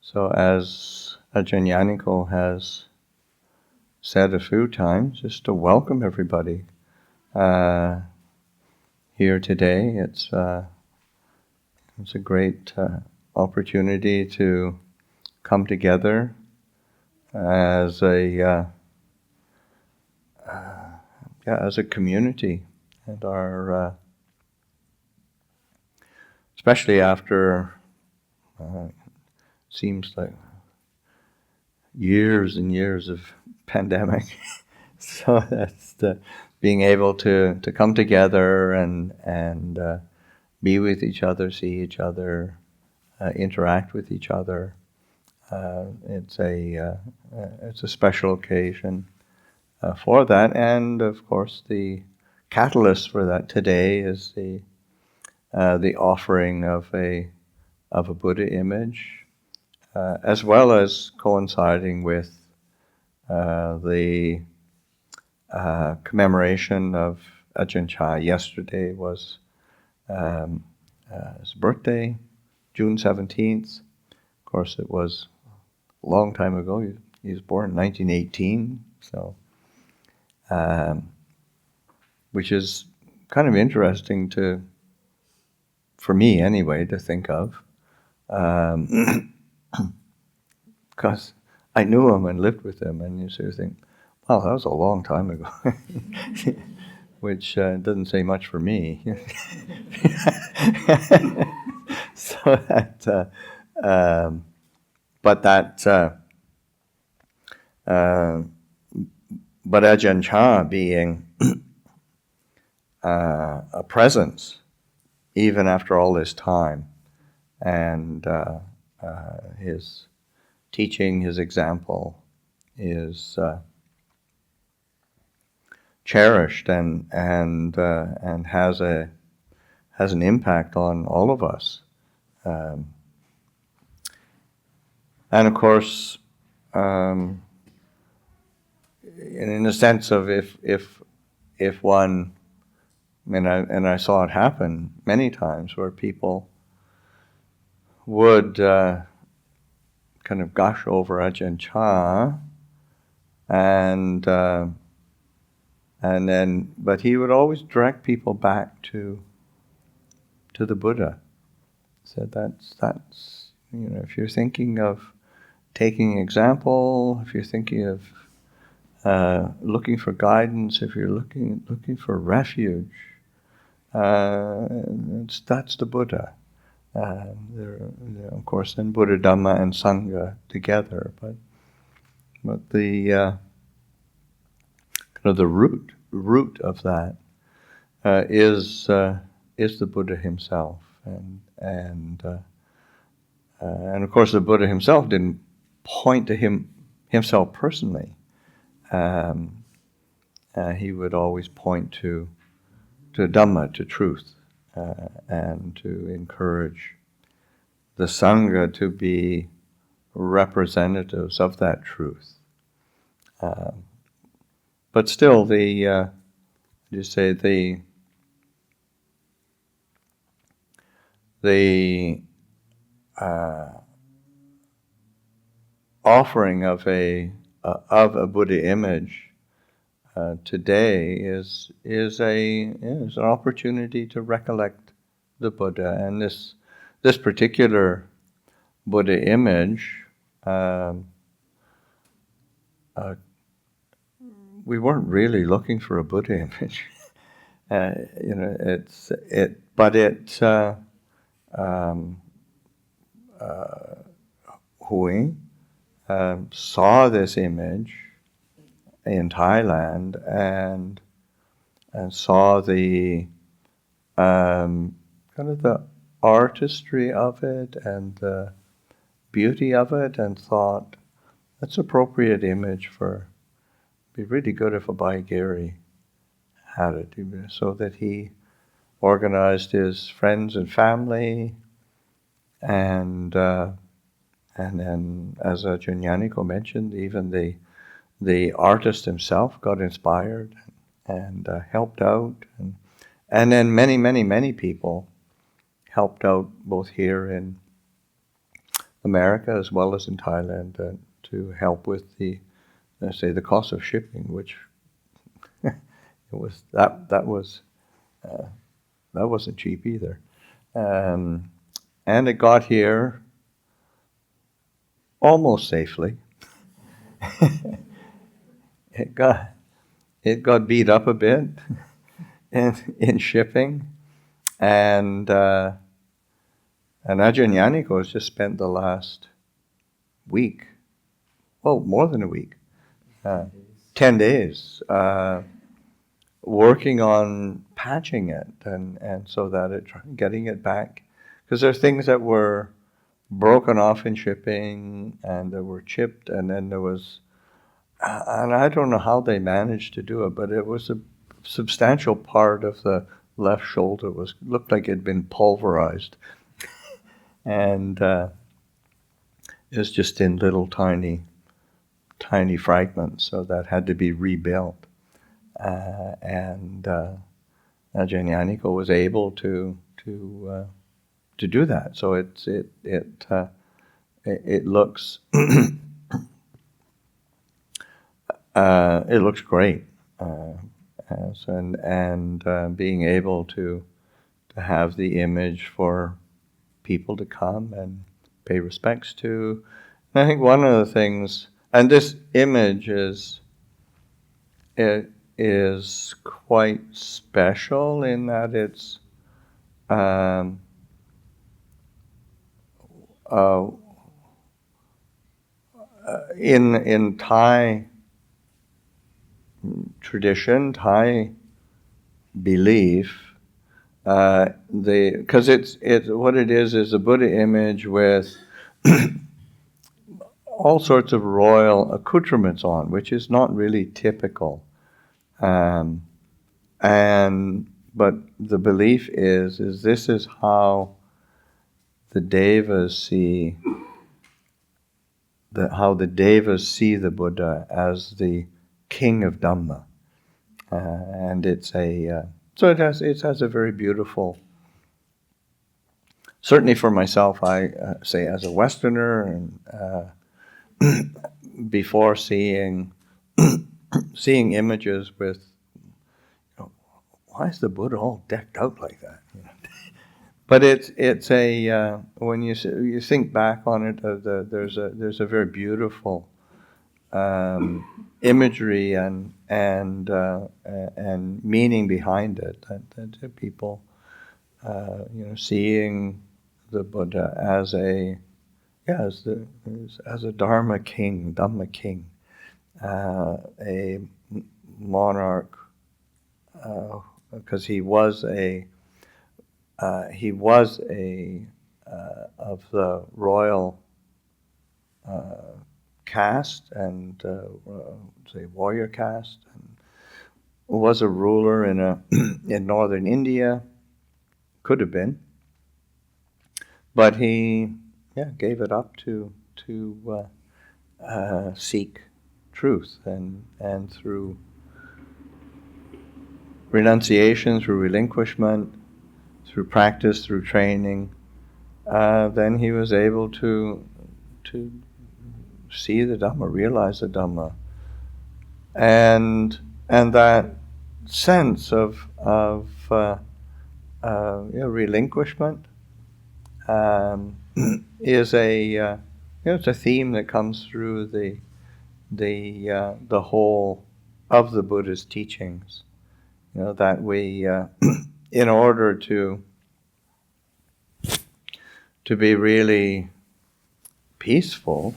So as Ajahn Ñāṇiko has said a few times, just to welcome everybody here today. It's a great opportunity to come together as a community, and our especially after seems like years and years of pandemic. So that's being able to come together and be with each other, see each other, interact with each other. It's a special occasion for that, and of course the catalyst for that today is the offering of a Buddha image, as well as coinciding with the commemoration of Ajahn Chah. Yesterday was his birthday, June 17th. Of course, it was a long time ago. He was born in 1918, so which is kind of interesting for me anyway, to think of. Because I knew him and lived with him, and you sort of think, well, that was a long time ago, which doesn't say much for me. So that, but Ajahn Chah being a presence, even after all this time, and his teaching, his example is cherished and has an impact on all of us, and of course, in the sense of if one, and I saw it happen many times where people would kind of gush over Ajahn Chah, and then, but he would always direct people back to the Buddha. So that's if you're thinking of taking example, if you're thinking of looking for guidance, if you're looking for refuge, that's the Buddha. Of course, then Buddha, Dhamma, and Sangha together, but the kind of the root of that is the Buddha himself, and of course the Buddha himself didn't point to himself personally. He would always point to Dhamma, to truth, and to encourage the Sangha to be representatives of that truth. But still, the offering of a Buddha image today is an opportunity to recollect the Buddha, and this particular Buddha image. We weren't really looking for a Buddha image, Hui saw this image in Thailand and saw the kind of the artistry of it and the beauty of it, and thought that's appropriate image for. It'd be really good if Abhay Giri had it, so that he organized his friends and family, and then, as Ajahn Ñāṇiko mentioned, even the artist himself got inspired and helped out, and then many people helped out, both here in America as well as in Thailand to help with the cost of shipping, which it was that wasn't cheap either, and it got here almost safely. It got beat up a bit in shipping, and Ajahn Ñāṇiko has just spent the last week, more than a week, 10 days, working on patching it and so that getting it back, because there are things that were broken off in shipping and that were chipped, and then there was, and I don't know how they managed to do it, but it was a substantial part of the left shoulder looked like it had been pulverized, and it was just in little tiny fragments, so that had to be rebuilt. And Ajahn Ñāṇiko was able to do that. So it looks it looks great. Being able to have the image for people to come and pay respects to. And I think one of the things, and this image is quite special in that it's in Thai tradition, Thai belief, because it's what it is a Buddha image with all sorts of royal accoutrements on, which is not really typical. But the belief is this is how the devas see the Buddha as the king of Dhamma, and it has a very beautiful. Certainly for myself, I say as a Westerner, and before seeing images with, why is the Buddha all decked out like that? But it's a when you think back on it, there's a very beautiful imagery and meaning behind it. That people seeing the Buddha as a Dharma king, Dhamma king, a monarch, because he was of the royal caste and say warrior caste, and was a ruler in northern India. Could have been, but he gave it up to seek truth, and through renunciation, through relinquishment, through practice, through training, then he was able to see the Dhamma, realize the Dhamma, and that sense of relinquishment is it's a theme that comes through the whole of the Buddha's teachings. That we, in order to be really peaceful,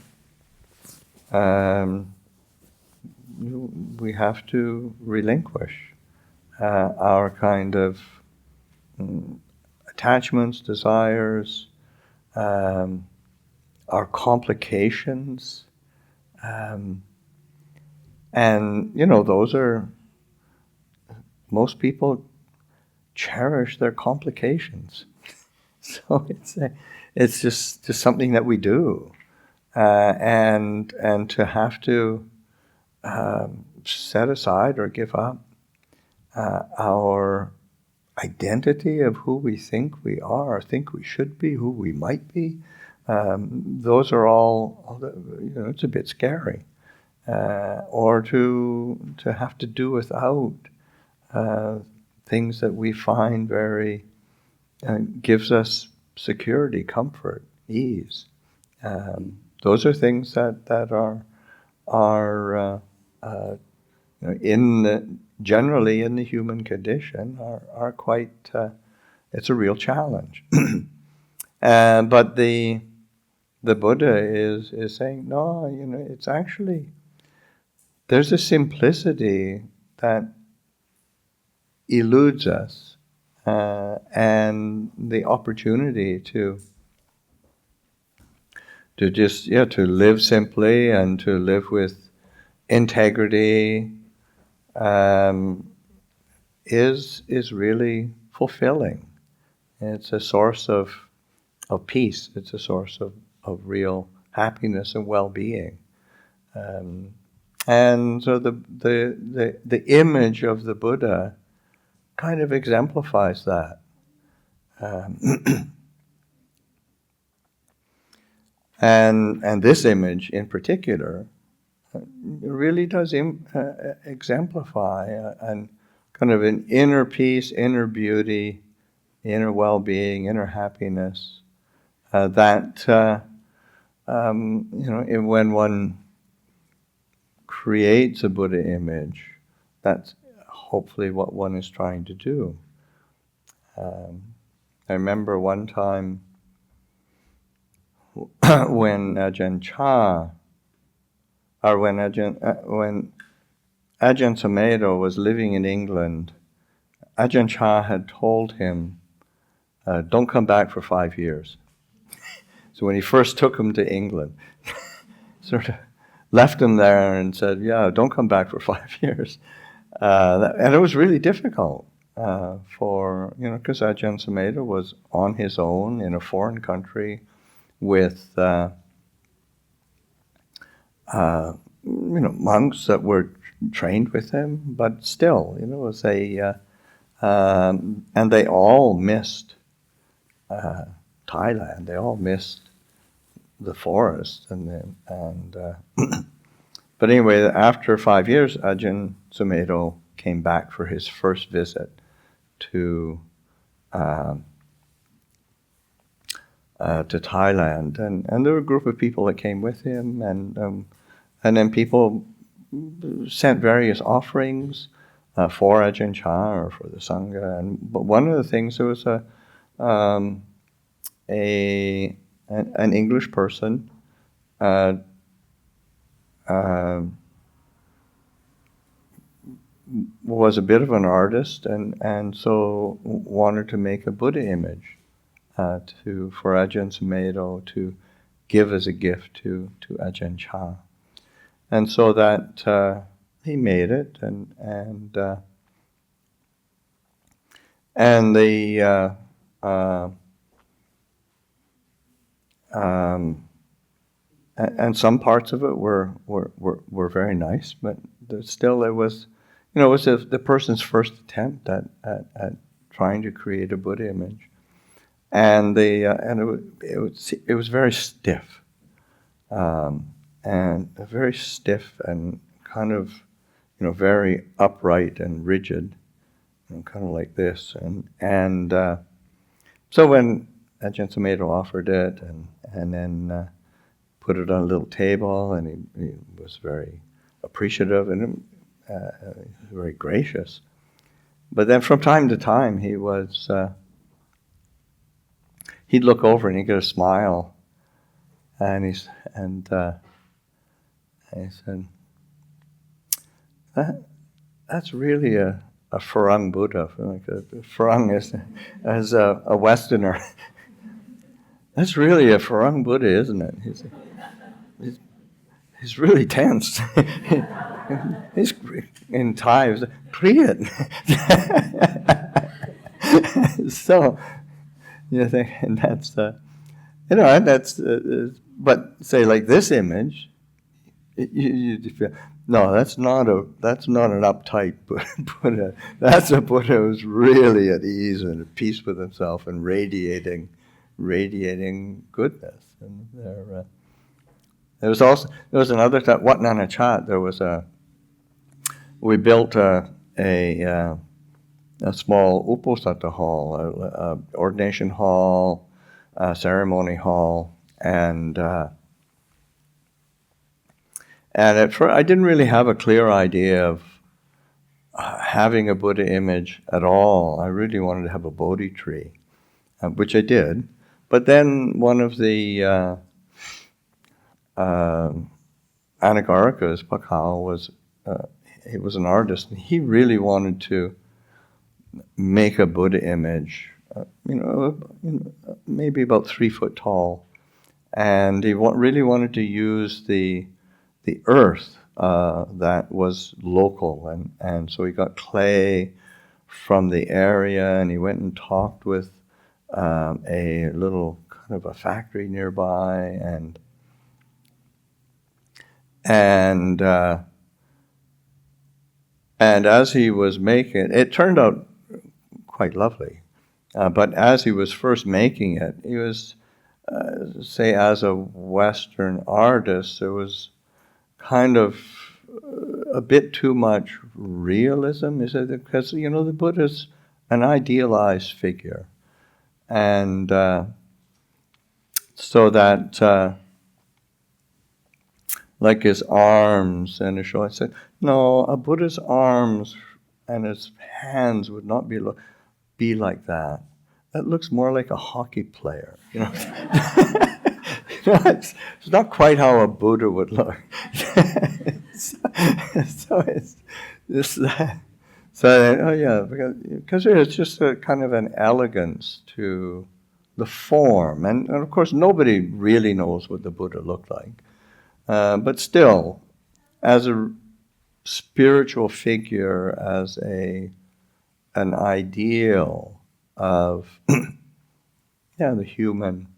we have to relinquish our kind of attachments, desires, our complications, and those are, most people cherish their complications. So it's just something that we do, and to have to set aside or give up our identity of who we think we are, think we should be, who we might be, those are all, it's a bit scary. Or to have to do without things that we find very, gives us security, comfort, ease. Those are things that are generally in the human condition are quite, it's a real challenge. But the Buddha is saying, no, it's actually, there's a simplicity that eludes us, and the opportunity to live simply and to live with integrity is really fulfilling. It's a source of peace. It's a source of real happiness and well-being. And so the image of the Buddha kind of exemplifies that. And this image in particular really does exemplify and kind of an inner peace, inner beauty, inner well-being, inner happiness that when one creates a Buddha image, that's hopefully what one is trying to do. I remember one time when Ajahn Chah, or when Ajahn Sumedho was living in England, Ajahn Chah had told him, don't come back for 5 years. So when he first took him to England, sort of left him there and said, don't come back for 5 years. And it was really difficult because Ajahn Sumedho was on his own in a foreign country with monks that were trained with him, but still, it was and they all missed Thailand. They all missed the forest, but anyway, after 5 years, Ajahn Sumedho came back for his first visit to Thailand, and there were a group of people that came with him, and then people sent various offerings for Ajahn Chah or for the Sangha. But one of the things, there was an English person was a bit of an artist, and so wanted to make a Buddha image for Ajahn Sumedho to give as a gift to Ajahn Chah. And so that he made it, and some parts of it were very nice, but still it was, it was the person's first attempt at trying to create a Buddha image, and it was very stiff, and very stiff and kind of very upright and rigid, kind of like this, and so when Ajahn Sumedho offered it, and then put it on a little table, and he was very appreciative and very gracious. But then from time to time, he'd look over and he'd get a smile, and he said, "That's really a Farang Buddha." Like Farang as a Westerner. That's really a Farang Buddha, isn't it? He's really tense. He's in Thai. He's Kriyat. So and that's and that's. But say like this image, you feel, no, that's not an uptight Buddha. That's a Buddha who's really at ease and at peace with himself and radiating radiating goodness. And there was another time, Wat Nana Chat, we built a small uposatha hall, a ordination hall, a ceremony hall, and at first I didn't really have a clear idea of having a Buddha image at all. I really wanted to have a Bodhi tree, which I did. But then one of the Anagarikas, Pakal, he was an artist, and he really wanted to make a Buddha image, maybe about 3 foot tall, and he really wanted to use the earth that was local, and so he got clay from the area, and he went and talked with a little kind of a factory nearby, and as he was making it turned out quite lovely. But as he was first making it, he was, say, as a Western artist, there was kind of a bit too much realism, is it? Because, the Buddha's an idealized figure. And so that, like his arms and his shoulders, I said, no, a Buddha's arms and his hands would not be like that. That looks more like a hockey player, it's not quite how a Buddha would look. So it's this. Because there's just a kind of an elegance to the form, and of course nobody really knows what the Buddha looked like, but still, as a spiritual figure, as an ideal of the human,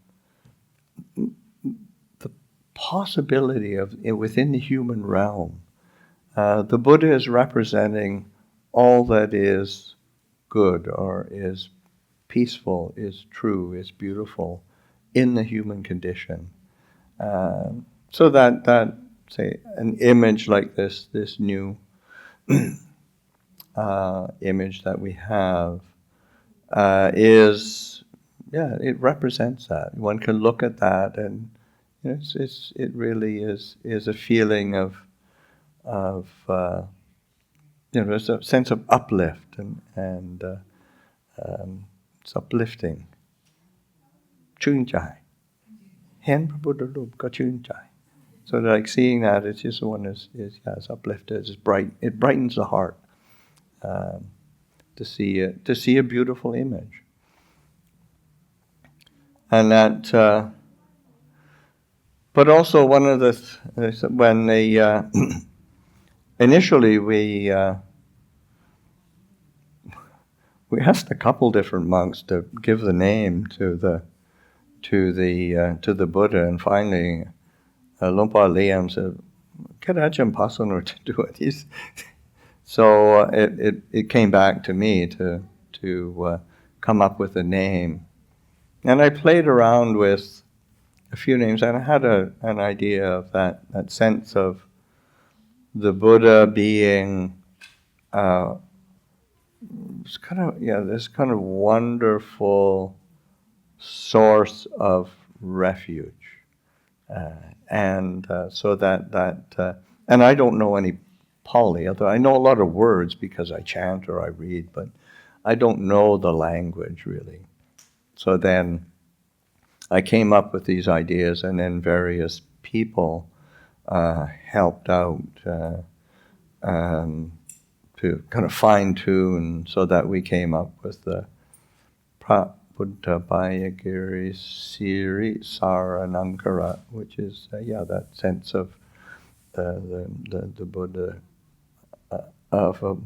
the possibility of within the human realm. The Buddha is representing all that is good or is peaceful, is true, is beautiful in the human condition. So that say an image like this new image that we have it represents that. One can look at that, and it really is a feeling of there's a sense of uplift, and it's uplifting. Chun chai, hen Buddha loop ka chun chai. So like seeing that, it's just one is it's uplifted. It's bright. It brightens the heart to see a beautiful image. And that, but also one of the when they initially we asked a couple different monks to give the name to the Buddha, and finally Luang Por Liam said, "Get Ajahn Pasanno to do it." So it came back to me to come up with a name. And I played around with a few names, and I had an idea of that sense of the Buddha being this kind of wonderful source of refuge, so that and I don't know any Pali, although I know a lot of words because I chant or I read, but I don't know the language really. So then I came up with these ideas, and then various people helped out to kind of fine-tune, so that we came up with the Buddha Bayagiri Siri Saranankara, which is that sense of the Buddha of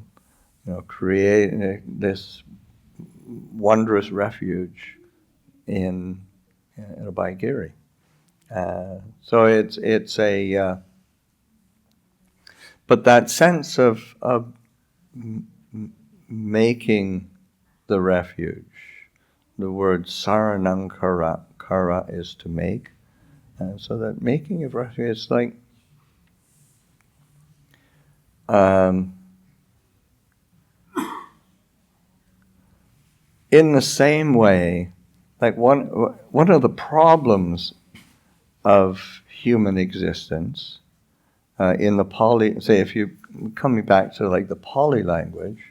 creating this wondrous refuge in Bayagiri. So it's a but that sense of making the refuge, word saranang kara is to make. So that making of refuge is like in the same way, like one of the problems of human existence in the Pali, say if you coming back to like the Pali language,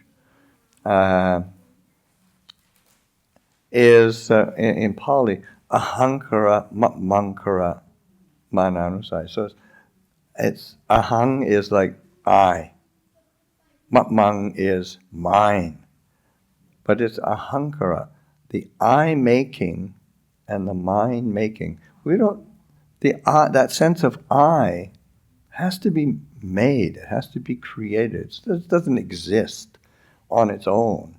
is in Pali ahankara mankara mananusai. So it's ahang is like I, matmang is mine. But it's ahankara, the I making and the mind making. We don't. That sense of I has to be made. It has to be created. It doesn't exist on its own.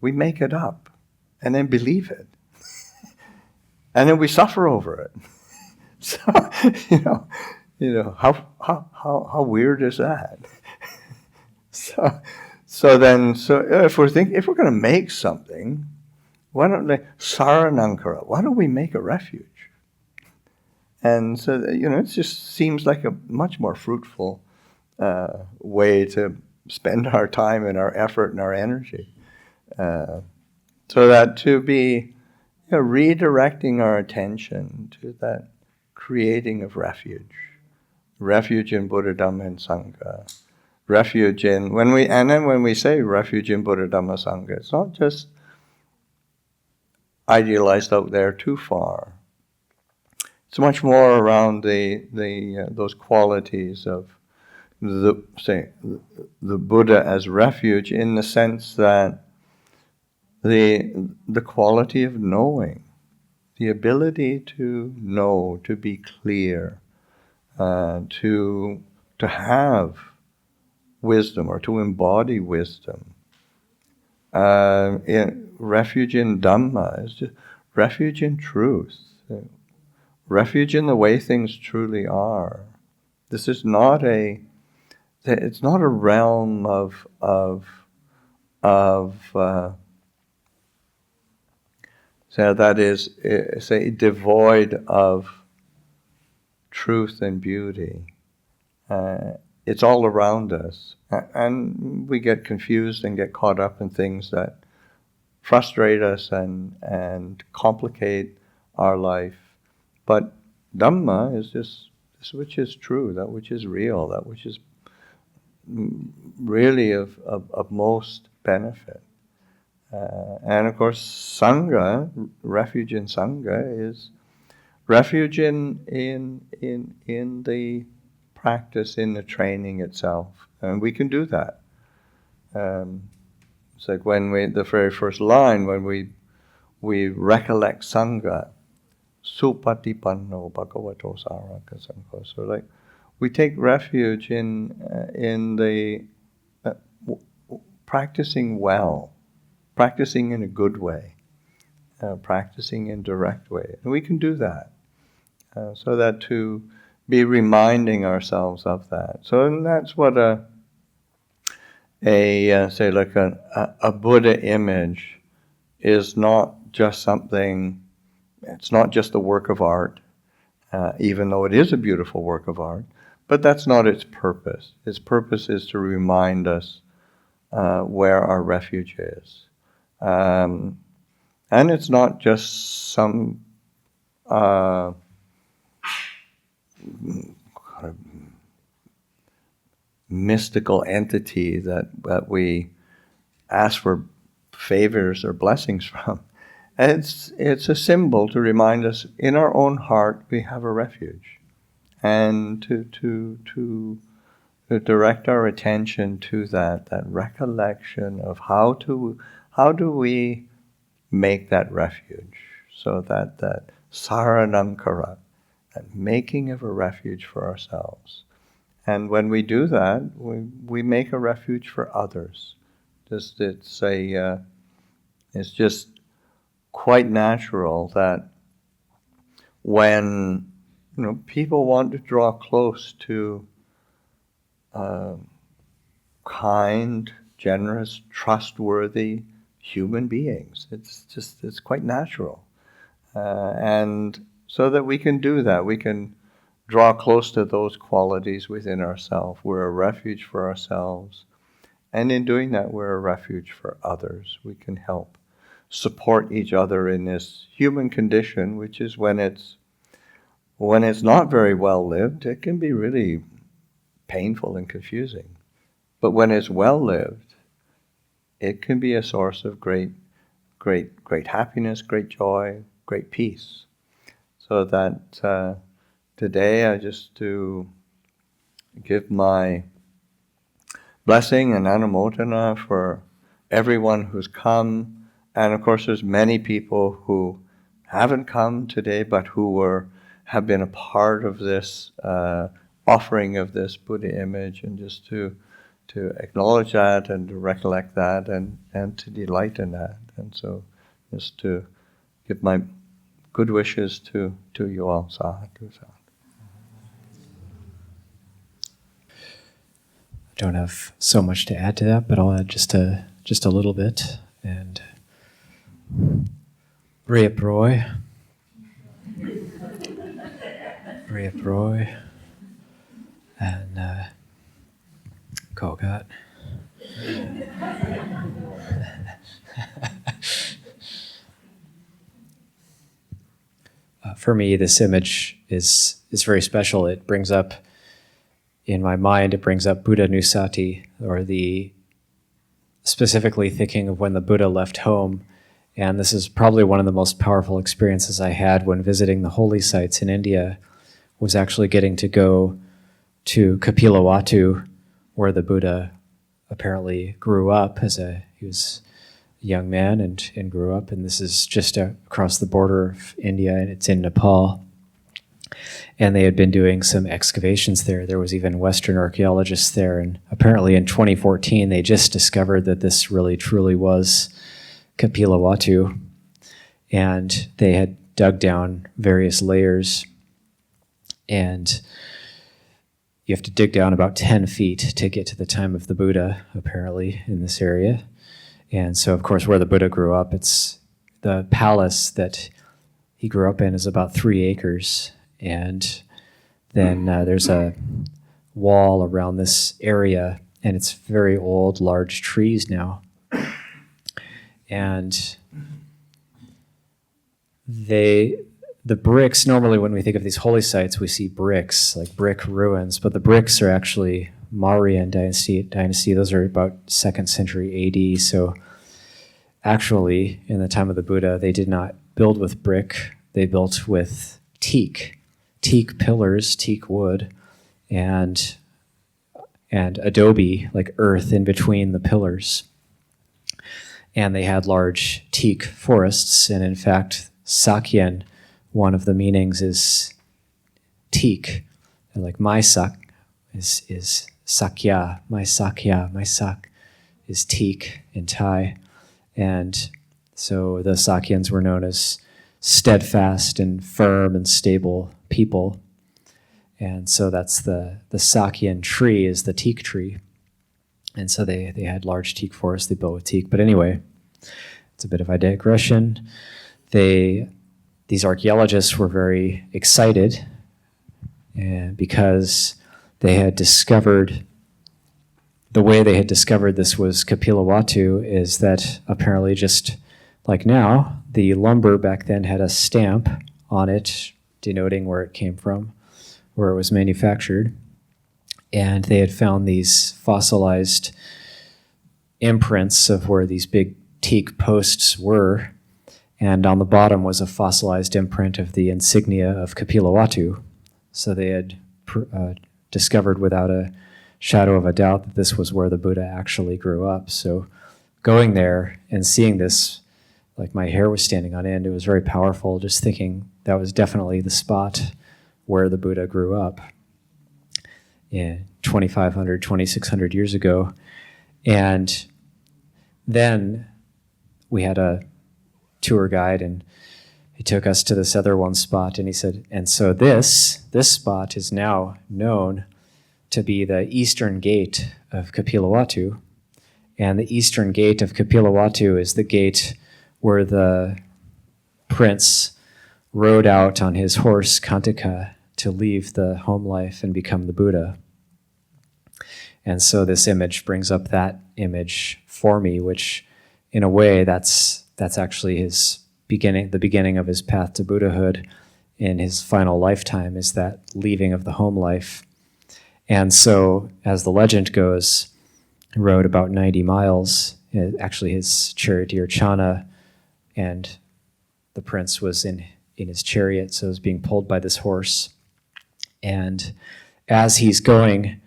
We make it up, and then believe it, and then we suffer over it. So how weird is that? So if we're going to make something, why don't saranankara? Why don't we make a refuge? And so it just seems like a much more fruitful way to spend our time and our effort and our energy. So that to be redirecting our attention to that creating of refuge in Buddha, Dhamma, and Sangha. Refuge in when we say refuge in Buddha, Dhamma, Sangha, it's not just idealized out there too far. It's much more around those qualities of the Buddha as refuge, in the sense that the quality of knowing, the ability to know, to be clear, to have wisdom or to embody wisdom. Refuge in Dhamma is just refuge in truth, refuge in the way things truly are. This is not it's not a realm of so that is, say, devoid of truth and beauty. It's all around us, and we get confused and get caught up in things that frustrate us and complicate our life. But Dhamma is just this which is true, that which is real, that which is really of most benefit. And of course, Sangha, refuge in Sangha, is refuge in the practice, in the training itself. And we can do that. It's like when the very first line, when we recollect Sangha, Supatipanno Bhagavato Saraka Sangha. So like, we take refuge in the practicing well, practicing in a good way, practicing in direct way. And we can do that. So that to be reminding ourselves of that. So and that's what say like a Buddha image is not just something. It's not just a work of art, even though it is a beautiful work of art. But that's not its purpose. Its purpose is to remind us where our refuge is, and it's not just some kind of mystical entity that we ask for favors or blessings from. It's a symbol to remind us in our own heart we have a refuge, and to direct our attention to that recollection of how do we make that refuge, so that saranamkara, that making of a refuge for ourselves. And when we do that, we make a refuge for others. It's just quite natural that when people want to draw close to kind, generous, trustworthy human beings. It's quite natural. And so that we can do that, we can draw close to those qualities within ourselves. We're a refuge for ourselves. And in doing that, we're a refuge for others. We can help support each other in this human condition, which is when it's not very well lived, it can be really painful and confusing. But when it's well lived, it can be a source of great happiness, great joy, great peace. So that today I just to give my blessing and anumodana for everyone who's come. And of course there's many people who haven't come today but who have been a part of this offering of this Buddha image, and just to acknowledge that and to recollect that and to delight in that. And so just to give my good wishes to you all. Sadhu, sadhu. I don't have so much to add to that, but I'll add just a little bit. And Riep Roy, and Kogat. For me, this image is very special. It brings up, in my mind, it brings up Buddha Nusati, or specifically thinking of when the Buddha left home. And this is probably one of the most powerful experiences I had when visiting the holy sites in India, was actually getting to go to Kapilavatthu, where the Buddha apparently grew up he was a young man and grew up. And this is just across the border of India, and it's in Nepal. And they had been doing some excavations there. There was even Western archaeologists there. And apparently in 2014, they just discovered that this really truly was Kapilavatthu. And they had dug down various layers. And you have to dig down about 10 feet to get to the time of the Buddha, apparently, in this area. And so, of course, where the Buddha grew up, it's the palace that he grew up in is about 3 acres. And then there's a wall around this area, and it's very old, large trees now. And the bricks, normally when we think of these holy sites, we see bricks, like brick ruins, but the bricks are actually Mauryan dynasty. Those are about 2nd century AD. So actually, in the time of the Buddha, they did not build with brick. They built with teak pillars, teak wood, and adobe, like earth, in between the pillars. And they had large teak forests, and in fact, Sakyen, one of the meanings is teak, and like my sak is sakya, my sak is teak in Thai. And so the Sakyans were known as steadfast and firm and stable people. And so that's the Sakyan tree is the teak tree. And so they had large teak forests, they built with teak. But anyway, it's a bit of a digression. These archaeologists were very excited because they had discovered, the way they had discovered this was Kapilavatthu, is that apparently just like now, the lumber back then had a stamp on it denoting where it came from, where it was manufactured. And they had found these fossilized imprints of where these big teak posts were. And on the bottom was a fossilized imprint of the insignia of Kapilavatthu. So they had discovered without a shadow of a doubt that this was where the Buddha actually grew up. So going there and seeing this, like my hair was standing on end, it was very powerful, just thinking that was definitely the spot where the Buddha grew up. 2,500, 2,600 years ago. And then we had a tour guide, and he took us to this other one spot, and he said, and so this spot is now known to be the eastern gate of Kapilavatthu. And the eastern gate of Kapilavatthu is the gate where the prince rode out on his horse Kantika to leave the home life and become the Buddha. And so this image brings up that image for me, which in a way that's actually his beginning, the beginning of his path to Buddhahood in his final lifetime, is that leaving of the home life. And so, as the legend goes, he rode about 90 miles. Actually, his charioteer Channa, and the prince was in his chariot, so he was being pulled by this horse. And as he's going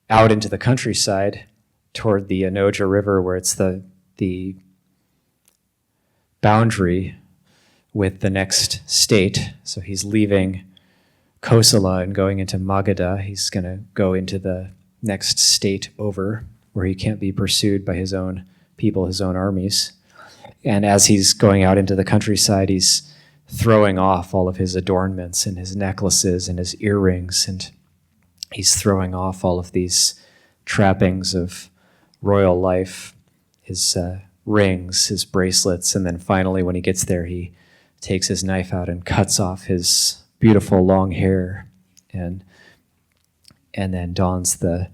out into the countryside toward the Anoja River, where it's the boundary with the next state, so he's leaving Kosala and going into Magadha. He's going to go into the next state over, where he can't be pursued by his own people, his own armies. And as he's going out into the countryside, he's throwing off all of his adornments and his necklaces and his earrings, and he's throwing off all of these trappings of royal life, his rings, his bracelets, and then finally when he gets there, he takes his knife out and cuts off his beautiful long hair, and then dons the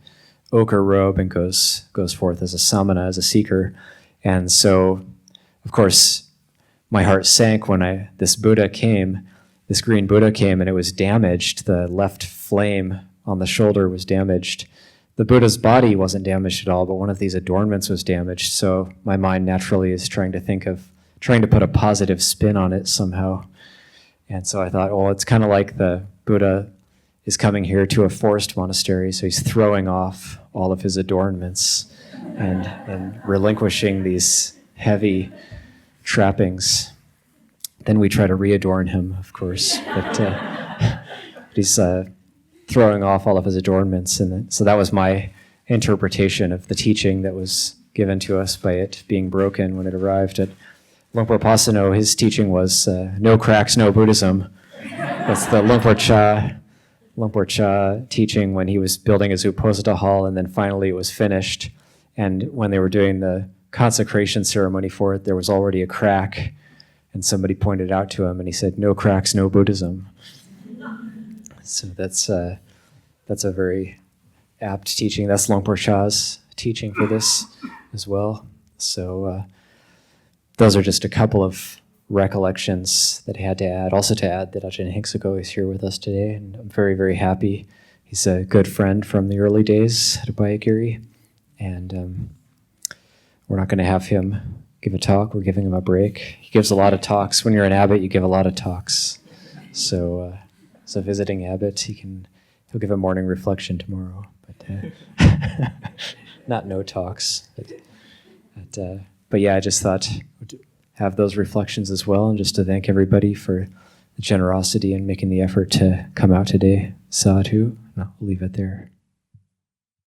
ochre robe and goes forth as a samana, as a seeker. And so, of course, my heart sank when this Buddha came, this green Buddha came, and it was damaged. The left flame on the shoulder was damaged. The Buddha's body wasn't damaged at all, but one of these adornments was damaged. So my mind naturally is trying to put a positive spin on it somehow. And so I thought, well, it's kind of like the Buddha is coming here to a forest monastery, so he's throwing off all of his adornments and relinquishing these heavy trappings. Then we try to readorn him, of course, but he's throwing off all of his adornments. And so that was my interpretation of the teaching that was given to us by it being broken when it arrived at Luang Por Pasanno. His teaching was no cracks, no Buddhism. That's the Luang Por Chah teaching when he was building his Uposatha hall, and then finally it was finished. And when they were doing the consecration ceremony for it, there was already a crack, and somebody pointed out to him, and he said, "No cracks, no Buddhism." So that's a very apt teaching. That's Luang Por Chah's teaching for this as well. So those are just a couple of recollections that I had to add. Also to add that Ajahn Hingsako is here with us today, and I'm very, very happy. He's a good friend from the early days at Abhayagiri, and we're not going to have him give a talk. We're giving him a break. He gives a lot of talks. When you're an abbot, you give a lot of talks. So as a visiting abbot, he'll give a morning reflection tomorrow, but not no talks. But yeah, I just thought we'd have those reflections as well, and just to thank everybody for the generosity and making the effort to come out today. Sadhu. And I'll leave it there.